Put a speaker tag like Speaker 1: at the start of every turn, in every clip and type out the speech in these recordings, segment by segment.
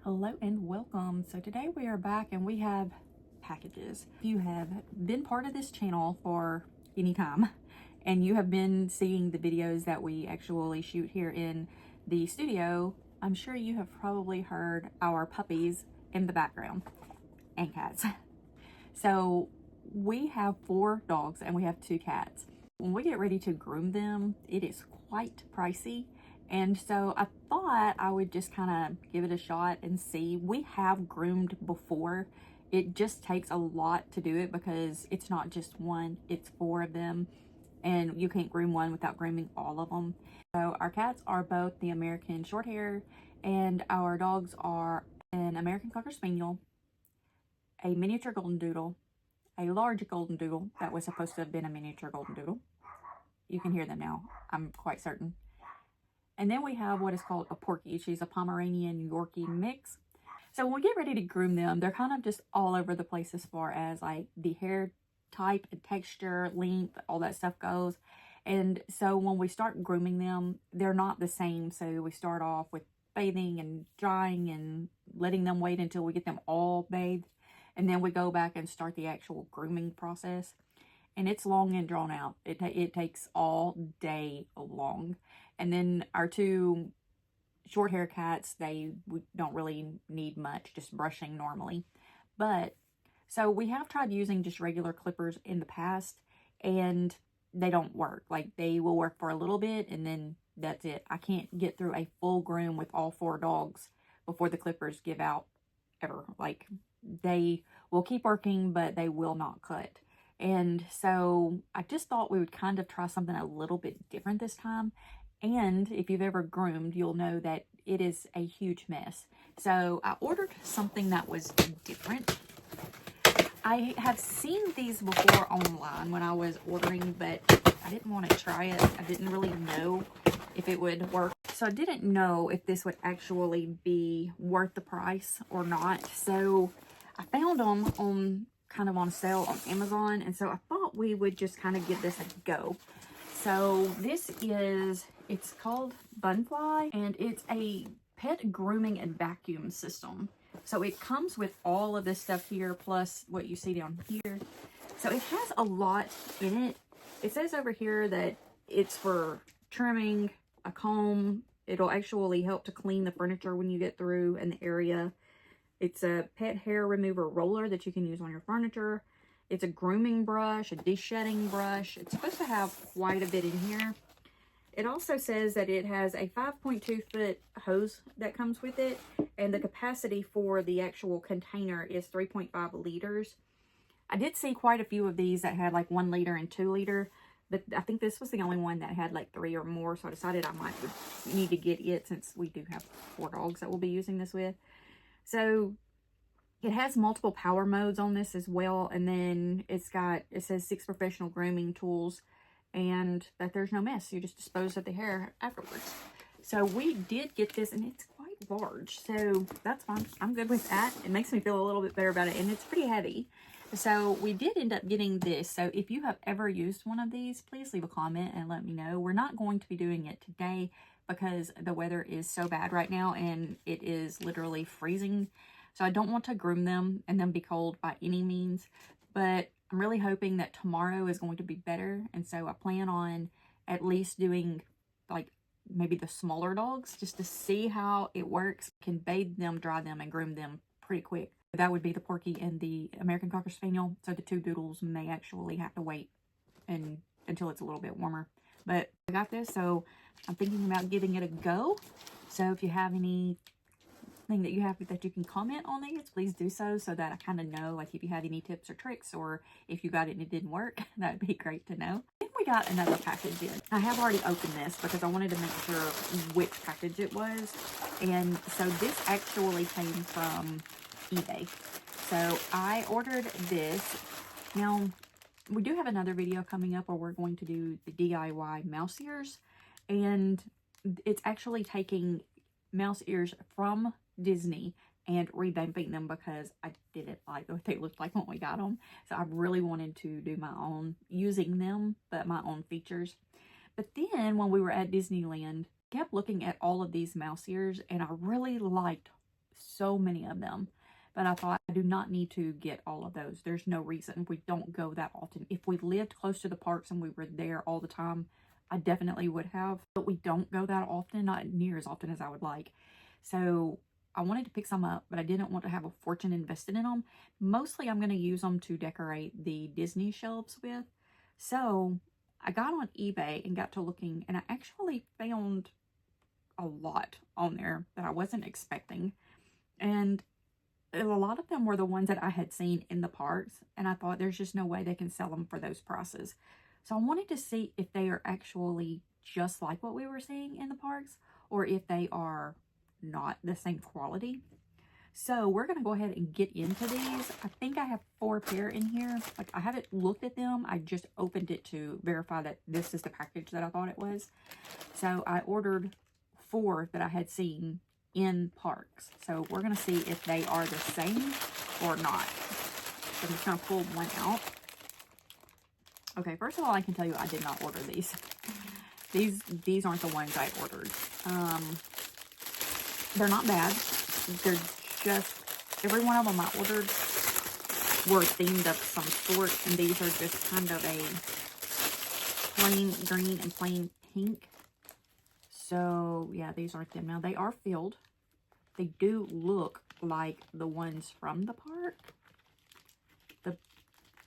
Speaker 1: Hello and welcome. So today we are back and we have packages. If you have been part of this channel for any time and you have been seeing the videos that we actually shoot here in the studio, I'm sure you have probably heard our puppies in the background and cats. So we have 4 dogs and we have 2 cats. When we get ready to groom them, it is quite pricey. And so I thought I would just kind of give it a shot and see. We have groomed before. It just takes a lot to do it because it's not just one, it's 4 of them. And you can't groom one without grooming all of them. So our cats are both the American Shorthair, and our dogs are an American Cocker Spaniel, a miniature Golden Doodle, a large Golden Doodle that was supposed to have been a miniature Golden Doodle. You can hear them now, I'm quite certain. And then we have what is called a Porky. She's a Pomeranian Yorkie mix. So when we get ready to groom them, they're kind of just all over the place as far as like the hair type and texture, length, all that stuff goes. And so when we start grooming them, they're not the same. So we start off with bathing and drying and letting them wait until we get them all bathed. And then we go back and start the actual grooming process. And it's long and drawn out. It takes all day long. And then our 2 short hair cats, we don't really need much, just brushing normally. But so we have tried using just regular clippers in the past, and they don't work. Like, they will work for a little bit and then that's it. I can't get through a full groom with all 4 dogs before the clippers give out ever. Like, they will keep working, but they will not cut. And so I just thought we would kind of try something a little bit different this time. And if you've ever groomed, you'll know that it is a huge mess. So I ordered something that was different. I have seen these before online when I was ordering, but I didn't want to try it. I didn't really know if it would work. So I didn't know if this would actually be worth the price or not. So I found them on kind of on sale on Amazon, and so I thought we would just kind of give this a go. So this is, it's called Bunfly, and it's a pet grooming and vacuum system. So it comes with all of this stuff here, plus what you see down here. So it has a lot in it. It says over here that it's for trimming, a comb. It'll actually help to clean the furniture when you get through in the area. It's a pet hair remover roller that you can use on your furniture. It's a grooming brush, a de-shedding brush. It's supposed to have quite a bit in here. It also says that it has a 5.2 foot hose that comes with it, and the capacity for the actual container is 3.5 liters. I did see quite a few of these that had like 1 liter and 2 liter, but I think this was the only one that had like 3 or more, so I decided I might need to get it since we do have 4 dogs that we'll be using this with. So it has multiple power modes on this as well. And then it says 6 professional grooming tools, and that there's no mess. You just dispose of the hair afterwards. So we did get this, and it's quite large. So that's fine. I'm good with that. It makes me feel a little bit better about it, and it's pretty heavy. So we did end up getting this. So if you have ever used one of these, please leave a comment and let me know. We're not going to be doing it today because the weather is so bad right now, and it is literally freezing. So I don't want to groom them and them be cold by any means, but I'm really hoping that tomorrow is going to be better. And so I plan on at least doing like maybe the smaller dogs just to see how it works. Can bathe them, dry them, and groom them pretty quick. That would be the Porky and the American Cocker Spaniel. So the 2 doodles may actually have to wait until it's a little bit warmer. But I got this, so I'm thinking about giving it a go. So if you have anything that you can comment on these, please do so that I kind of know, like, if you have any tips or tricks, or if you got it and it didn't work, that'd be great to know. Then we got another package in. I have already opened this because I wanted to make sure which package it was. And so this actually came from eBay. So I ordered this. Now, we do have another video coming up where we're going to do the DIY mouse ears, and it's actually taking mouse ears from Disney and revamping them because I didn't like what they looked like when we got them. So I really wanted to do my own, using them, but my own features. But then when we were at Disneyland, I kept looking at all of these mouse ears, and I really liked so many of them. But I thought I do not need to get all of those. There's no reason. We don't go that often. If we lived close to the parks and we were there all the time, I definitely would have. But we don't go that often, not near as often as I would like. So I wanted to pick some up, but I didn't want to have a fortune invested in them. Mostly I'm going to use them to decorate the Disney shelves with. So I got on eBay and got to looking, and I actually found a lot on there that I wasn't expecting. And a lot of them were the ones that I had seen in the parks, and I thought there's just no way they can sell them for those prices. So I wanted to see if they are actually just like what we were seeing in the parks, or if they are not the same quality. So we're going to go ahead and get into these. I think I have 4 pair in here. Like, I haven't looked at them. I just opened it to verify that this is the package that I thought it was. So I ordered 4 that I had seen in parks. So we're going to see if they are the same or not. So I'm just going to pull one out. Okay, first of all, I can tell you I did not order these. These aren't the ones I ordered. They're not bad. They're just, every one of them I ordered were themed of some sort, and these are just kind of a plain green and plain pink. So yeah, these aren't them. Now they are filled. They do look like the ones from the park. The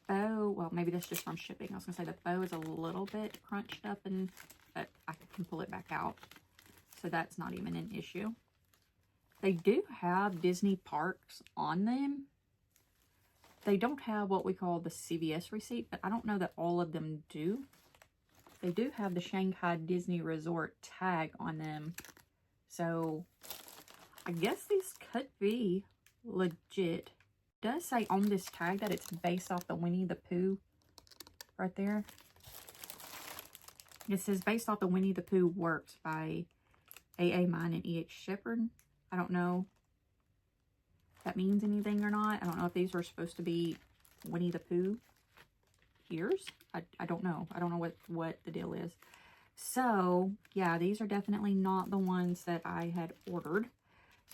Speaker 1: bow, well, maybe that's just from shipping. I was gonna say the bow is a little bit crunched up, and but I can pull it back out, so that's not even an issue. They do have Disney parks on them. They don't have what we call the CVS receipt, but I don't know that all of them do. They do have the Shanghai Disney Resort tag on them. So I guess these could be legit. It does say on this tag that it's based off the Winnie the Pooh right there. It says based off the Winnie the Pooh works by A.A. Mine and E.H. Shepard. I don't know if that means anything or not. I don't know if these were supposed to be Winnie the Pooh ears. I don't know. I don't know what the deal is. So, yeah, these are definitely not the ones that I had ordered.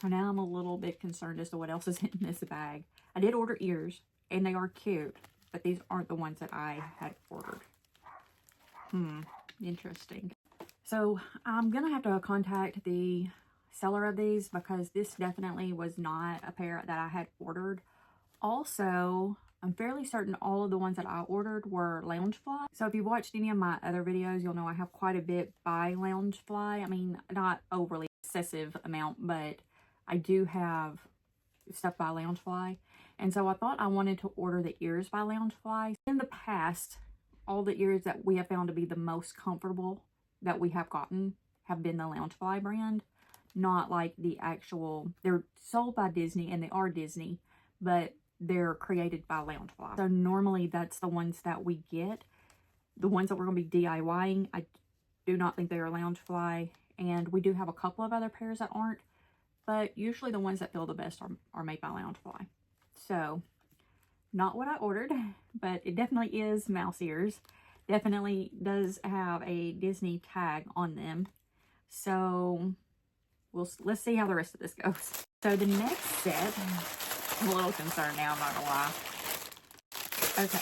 Speaker 1: So now I'm a little bit concerned as to what else is in this bag. I did order ears, and they are cute, but these aren't the ones that I had ordered. Interesting. So I'm going to have to contact the seller of these, because this definitely was not a pair that I had ordered. Also, I'm fairly certain all of the ones that I ordered were Loungefly. So if you've watched any of my other videos, you'll know I have quite a bit by Loungefly. I mean, not overly excessive amount, but I do have stuff by Loungefly. And so I thought I wanted to order the ears by Loungefly. In the past, all the ears that we have found to be the most comfortable that we have gotten have been the Loungefly brand. Not like the actual, they're sold by Disney and they are Disney, but they're created by Loungefly. So normally that's the ones that we get. The ones that we're going to be DIYing, I do not think they are Loungefly. And we do have a couple of other pairs that aren't, but usually the ones that feel the best are made by Loungefly. So, not what I ordered, but it definitely is mouse ears. Definitely does have a Disney tag on them. So let's see how the rest of this goes. So the next set, I'm a little concerned now, I'm not gonna lie. Okay,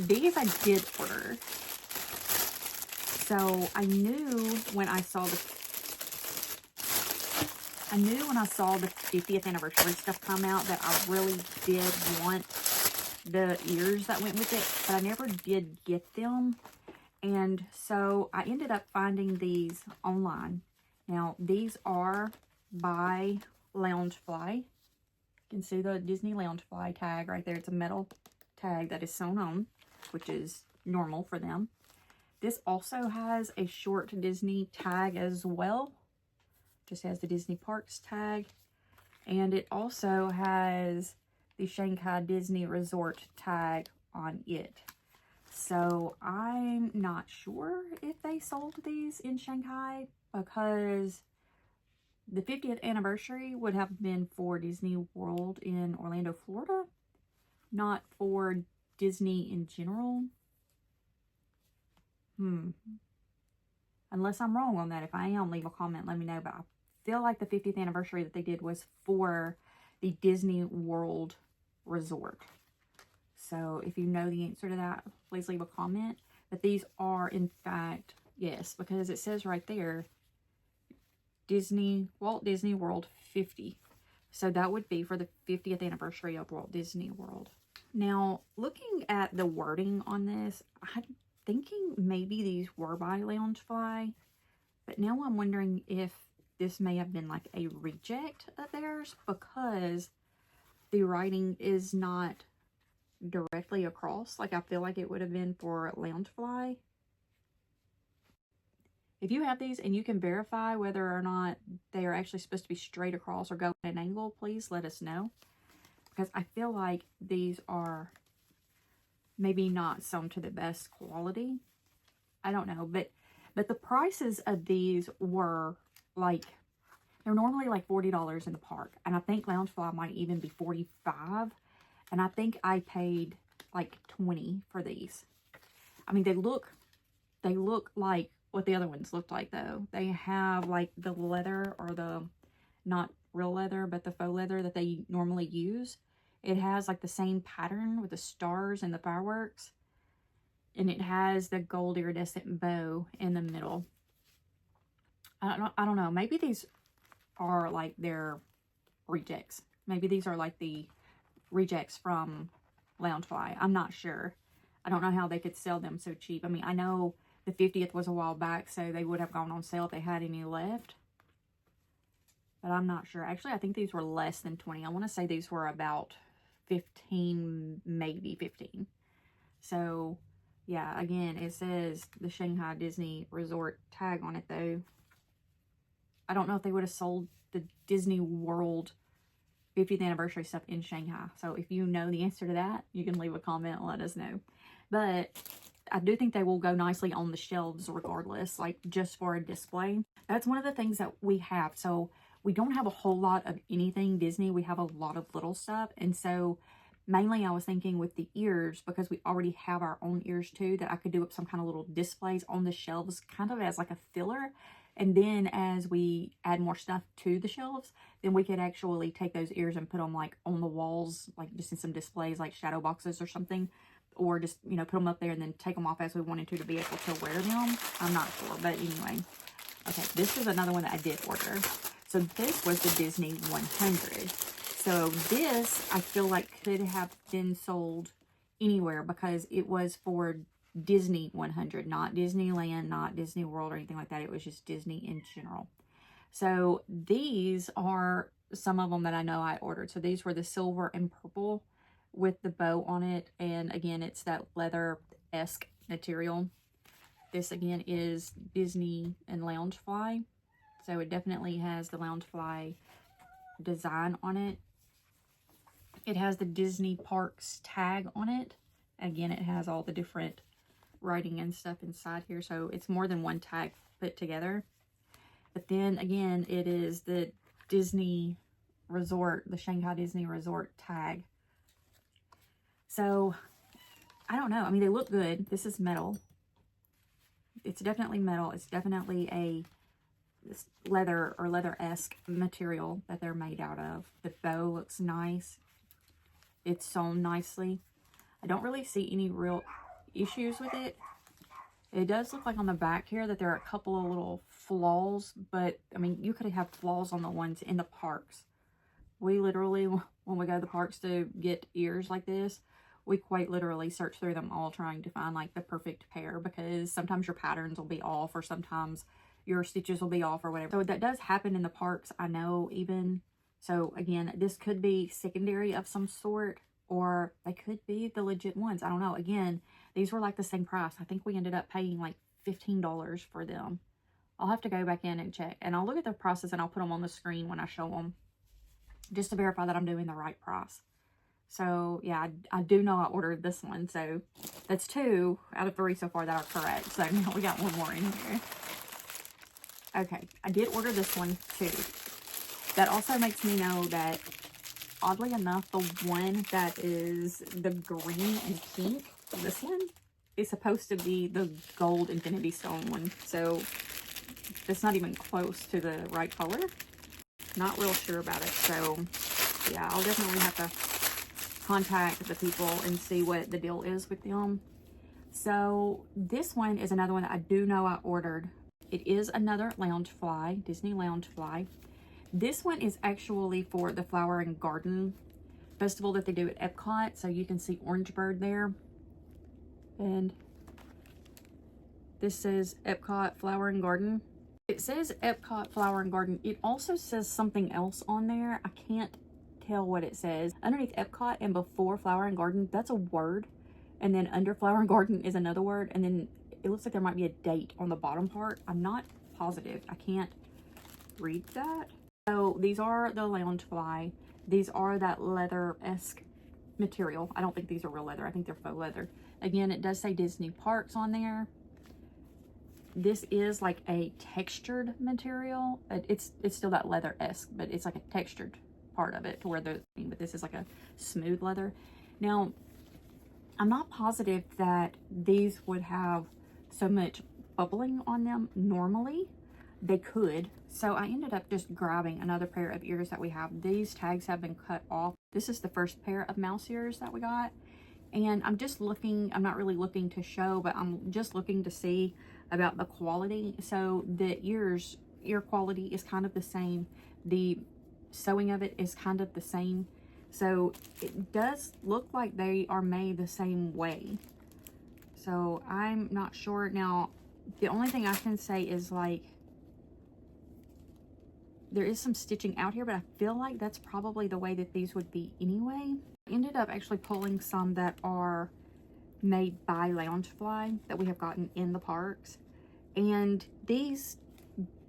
Speaker 1: these I did order. So I knew when I saw the 50th anniversary stuff come out that I really did want the ears that went with it, but I never did get them. And so I ended up finding these online. Now, these are by Loungefly. You can see the Disney Loungefly tag right there. It's a metal tag that is sewn on, which is normal for them. This also has a short Disney tag as well. Just has the Disney Parks tag. And it also has the Shanghai Disney Resort tag on it. So I'm not sure if they sold these in Shanghai, because the 50th anniversary would have been for Disney World in Orlando, Florida, not for Disney in general. Unless I'm wrong on that. If I am, leave a comment, let me know. But I feel like the 50th anniversary that they did was for the Disney World Resort. So if you know the answer to that, please leave a comment. But these are, in fact, yes, because it says right there, Walt Disney World 50. So that would be for the 50th anniversary of Walt Disney World. Now, looking at the wording on this, I'm thinking maybe these were by Loungefly. But now I'm wondering if this may have been like a reject of theirs, because the writing is not directly across. Like, I feel like it would have been for Loungefly. If you have these and you can verify whether or not they are actually supposed to be straight across or go at an angle, please let us know. Because I feel like these are maybe not sewn to the best quality. I don't know. But the prices of these were like, they're normally like $40 in the park. And I think Loungefly might even be $45. And I think I paid like $20 for these. I mean, they look like what the other ones looked like, though. They have like the leather, or the, not real leather, but the faux leather that they normally use. It has like the same pattern with the stars and the fireworks. And it has the gold iridescent bow in the middle. I don't know. Maybe these are like their rejects. Maybe these are like the rejects from Loungefly. I'm not sure. I don't know how they could sell them so cheap. I mean, I know the 50th was a while back, so they would have gone on sale if they had any left. But I'm not sure. Actually, I think these were less than 20. I want to say these were about 15, maybe 15. So, yeah, again, it says the Shanghai Disney Resort tag on it, though. I don't know if they would have sold the Disney World 50th anniversary stuff in Shanghai. So if you know the answer to that, you can leave a comment and let us know. But I do think they will go nicely on the shelves regardless, like just for a display. That's one of the things that we have. So we don't have a whole lot of anything Disney. We have a lot of little stuff. And so mainly I was thinking with the ears, because we already have our own ears too, that I could do up some kind of little displays on the shelves, kind of as like a filler. And then as we add more stuff to the shelves, then we could actually take those ears and put them like on the walls, like just in some displays, like shadow boxes or something. Or just, you know, put them up there and then take them off as we wanted to be able to wear them. I'm not sure, but anyway. Okay, this is another one that I did order. So this was the Disney 100. So this, I feel like, could have been sold anywhere, because it was for Disney 100, not Disneyland, not Disney World or anything like that. It was just Disney in general. So these are some of them that I know I ordered. So these were the silver and purple with the bow on it. And again, it's that leather-esque material. This again is Disney and Loungefly. So it definitely has the Loungefly design on it. It has the Disney Parks tag on it. Again, it has all the different writing and stuff inside here. So it's more than one tag put together. But then again, it is the Disney Resort, the Shanghai Disney Resort tag. So I don't know. I mean, they look good. This is metal. It's definitely metal. It's definitely a leather or leather-esque material that they're made out of. The bow looks nice. It's sewn nicely. I don't really see any real issues with it. It does look like on the back here that there are a couple of little flaws, but I mean, you could have flaws on the ones in the parks. We literally, when we go to the parks to get ears like this, we quite literally search through them all trying to find like the perfect pair, because sometimes your patterns will be off, or sometimes your stitches will be off, or whatever. So that does happen in the parks, I know, even. So again, this could be secondary of some sort, or they could be the legit ones. I don't know. Again, these were like the same price. I think we ended up paying like $15 for them. I'll have to go back in and check, and I'll look at the prices and I'll put them on the screen when I show them, just to verify that I'm doing the right price. So yeah, I do know I ordered this one. So that's 2 out of 3 so far that are correct. So now we got one more in here. Okay, I did order this one too. That also makes me know that, oddly enough, the one that is the green and pink, this one, is supposed to be the gold infinity stone one. So it's not even close to the right color. Not real sure about it. So yeah, I'll definitely have to contact the people and see what the deal is with them. So this one is another one that I do know I ordered. It is another loungefly, Disney loungefly. This one is actually for the Flower and Garden Festival that they do at Epcot. So you can see Orange Bird there. And this says Epcot Flower and Garden. It says Epcot Flower and Garden. It also says something else on there. I can't tell what it says. Underneath Epcot and before Flower and Garden, that's a word. And then under Flower and Garden is another word. And then it looks like there might be a date on the bottom part. I'm not positive. I can't read that. So these are the loungefly. These are that leather-esque material. I don't think these are real leather. I think they're faux leather. Again, it does say Disney Parks on there. This is like a textured material. It's still that leather-esque, but it's like a textured part of it to where but this is like a smooth leather. Now, I'm not positive that these would have so much bubbling on them normally. They could. So I ended up just grabbing another pair of ears that we have. These tags have been cut off. This is the first pair of mouse ears that we got. And I'm just looking, I'm not really looking to show, but I'm just looking to see about the quality. So the ear quality is kind of the same. The sewing of it is kind of the same. So it does look like they are made the same way. So I'm not sure. Now, the only thing I can say is like, there is some stitching out here, but I feel like that's probably the way that these would be anyway. I ended up actually pulling some that are made by Loungefly that we have gotten in the parks. And these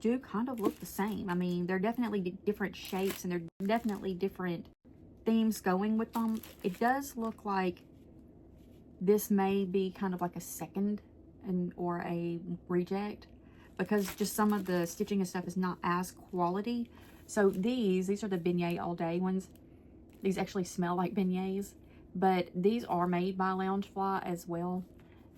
Speaker 1: do kind of look the same. I mean, they're definitely different shapes and they're definitely different themes going with them. It does look like this may be kind of like a second or a reject, because just some of the stitching and stuff is not as quality. So these are the beignet all day ones. These actually smell like beignets, but these are made by Loungefly as well.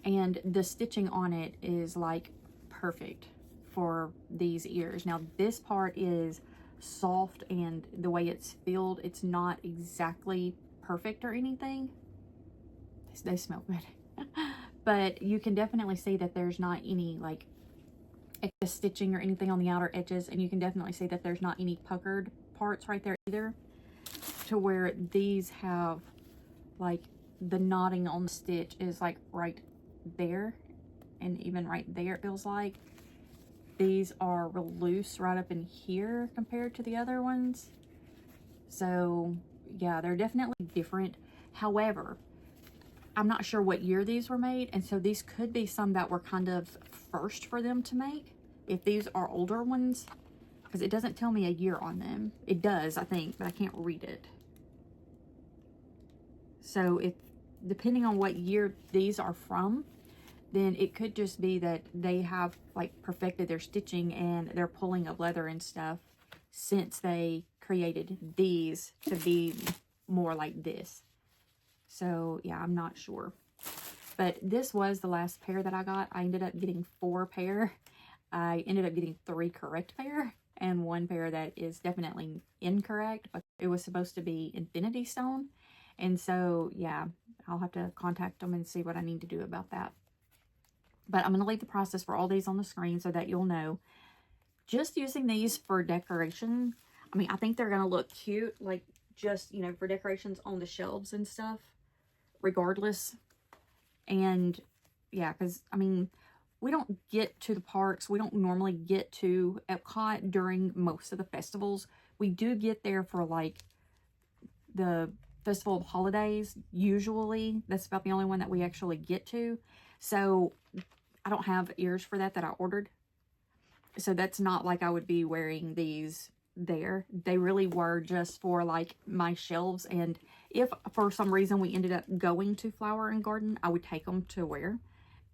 Speaker 1: And the stitching on it is like perfect for these ears. Now this part is soft and the way it's filled, it's not exactly perfect or anything. They smell good. But you can definitely see that there's not any like excess stitching or anything on the outer edges, and you can definitely see that there's not any puckered parts right there either, to where these have like the knotting on the stitch is like right there, and even right there it feels like. These are real loose right up in here compared to the other ones. So yeah, they're definitely different. However, I'm not sure what year these were made, and so these could be some that were kind of first for them to make. If these are older ones, because it doesn't tell me a year on them. It does, I think, but I can't read it. So if, depending on what year these are from, then it could just be that they have like perfected their stitching and their pulling of leather and stuff since they created these to be more like this. So yeah, I'm not sure. But this was the last pair that I got. I ended up getting 4 pair. I ended up getting 3 correct pair and 1 pair that is definitely incorrect, but it was supposed to be Infinity Stone. And so yeah, I'll have to contact them and see what I need to do about that. But I'm going to leave the process for all these on the screen so that you'll know. Just using these for decoration, I mean, I think they're going to look cute, like just, you know, for decorations on the shelves and stuff, regardless. And yeah, because I mean, we don't get to the parks. We don't normally get to Epcot during most of the festivals. We do get there for like the Festival of Holidays. Usually that's about the only one that we actually get to. So I don't have ears for that I ordered. So that's not like I would be wearing these there. They really were just for like my shelves, and if for some reason we ended up going to Flower and Garden, I would take them to wear.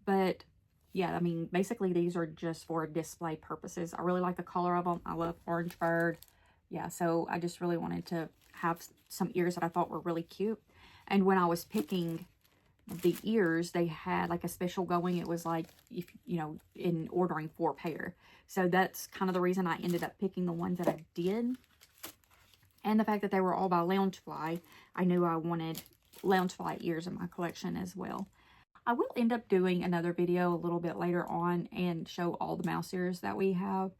Speaker 1: But yeah, I mean, basically these are just for display purposes. I really like the color of them. I love Orange Bird. Yeah, so I just really wanted to have some ears that I thought were really cute. And when I was picking the ears, they had like a special going. It was like, if you know, in ordering 4 pair. So that's kind of the reason I ended up picking the ones that I did. And the fact that they were all by Loungefly, I knew I wanted Loungefly ears in my collection as well. I will end up doing another video a little bit later on and show all the mouse ears that we have.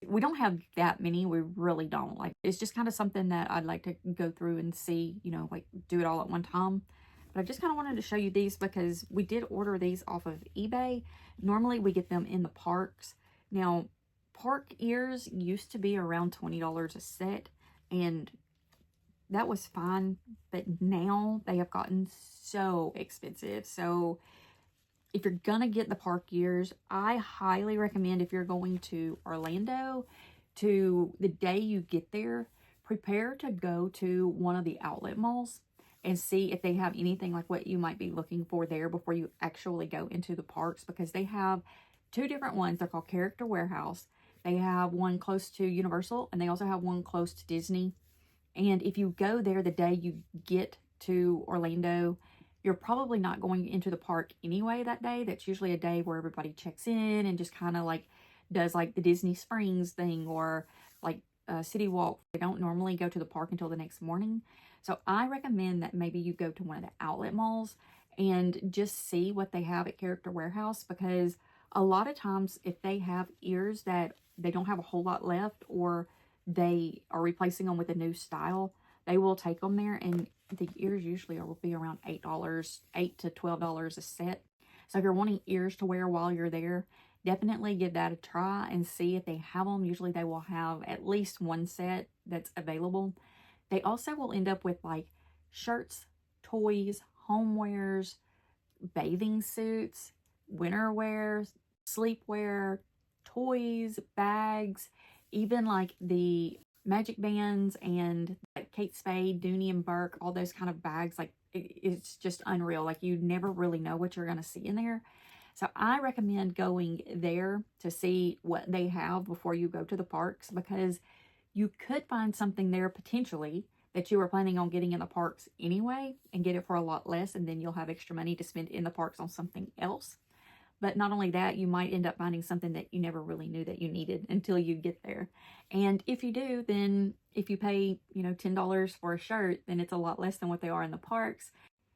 Speaker 1: We don't have that many. We really don't. Like, it's just kind of something that I'd like to go through and see, you know, like do it all at one time. But I just kind of wanted to show you these because we did order these off of eBay. Normally we get them in the parks. Now, park ears used to be around $20 a set, and that was fine, but now they have gotten so expensive. So if you're gonna get the park ears, I highly recommend, if you're going to Orlando, to the day you get there, prepare to go to one of the outlet malls and see if they have anything like what you might be looking for there before you actually go into the parks, because they have two different ones. They're called Character Warehouse. They have one close to Universal, and they also have one close to Disney. And if you go there the day you get to Orlando, you're probably not going into the park anyway that day. That's usually a day where everybody checks in and just kind of like does like the Disney Springs thing or like City Walk. They don't normally go to the park until the next morning. So I recommend that maybe you go to one of the outlet malls and just see what they have at Character Warehouse, because a lot of times if they have ears that they don't have a whole lot left, or they are replacing them with a new style, they will take them there, and the ears usually will be around $8 to $12 a set. So if you're wanting ears to wear while you're there, definitely give that a try and see if they have them. Usually they will have at least one set that's available. They also will end up with like shirts, toys, homewares, bathing suits, winter wear, sleepwear, toys, bags, even like the Magic Bands and like Kate Spade, Dooney and Burke, all those kind of bags. Like it's just unreal. Like you never really know what you're going to see in there. So I recommend going there to see what they have before you go to the parks, because you could find something there potentially that you were planning on getting in the parks anyway and get it for a lot less, and then you'll have extra money to spend in the parks on something else. But not only that, you might end up finding something that you never really knew that you needed until you get there. And if you do, then if you pay, you know, $10 for a shirt, then it's a lot less than what they are in the parks.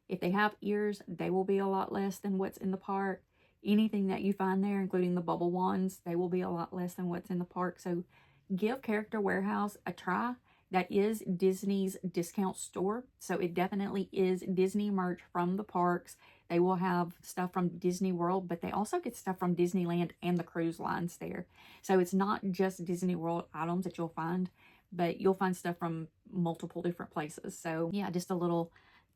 Speaker 1: If they have ears, they will be a lot less than what's in the park. Anything that you find there, including the bubble wands, they will be a lot less than what's in the park. So give Character Warehouse a try. That is Disney's discount store. So it definitely is Disney merch from the parks. They will have stuff from Disney World, but they also get stuff from Disneyland and the cruise lines there. So it's not just Disney World items that you'll find, but you'll find stuff from multiple different places. So yeah, just a little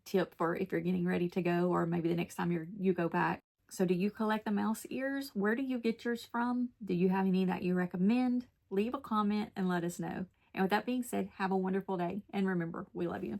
Speaker 1: tip for if you're getting ready to go, or maybe the next time you go back. So do you collect the mouse ears? Where do you get yours from? Do you have any that you recommend? Leave a comment and let us know. And with that being said, have a wonderful day. And remember, we love you.